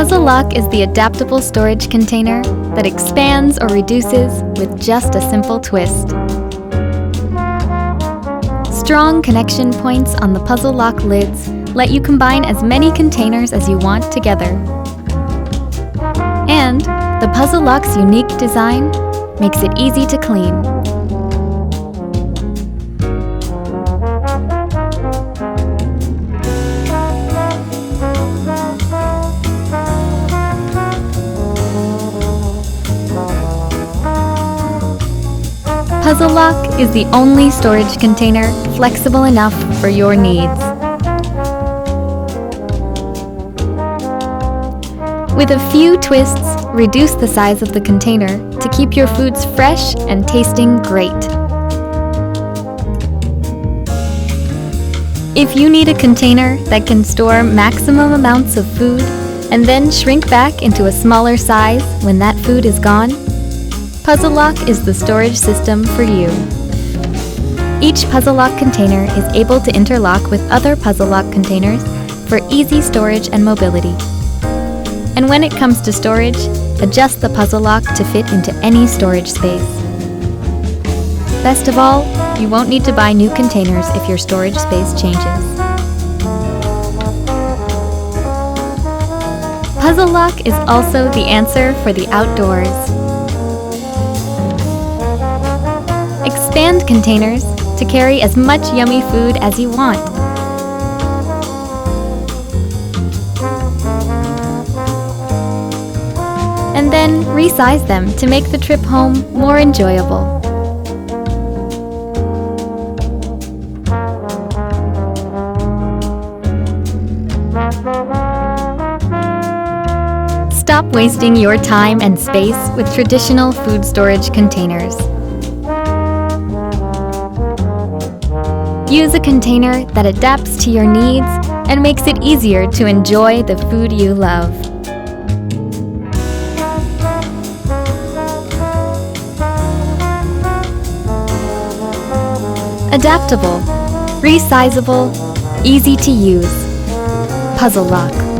Puzzle lock is the adaptable storage container that expands or reduces with just a simple twist. Strong connection points on the puzzle lock lids let you combine as many containers as you want together. And the puzzle lock's unique design makes it easy to clean. Puzzle lock is the only storage container flexible enough for your needs. With a few twists, reduce the size of the container to keep your foods fresh and tasting great. If you need a container that can store maximum amounts of food and then shrink back into a smaller size when that food is gone, Puzzle Lock is the storage system for you. Each Puzzle Lock container is able to interlock with other Puzzle Lock containers for easy storage and mobility. And when it comes to storage, adjust the Puzzle Lock to fit into any storage space. Best of all, you won't need to buy new containers if your storage space changes. Puzzle Lock is also the answer for the outdoors. Expand containers to carry as much yummy food as you want. And then resize them to make the trip home more enjoyable. Stop wasting your time and space with traditional food storage containers. Use a container that adapts to your needs and makes it easier to enjoy the food you love. Adaptable, resizable, easy to use. Puzzle Lock.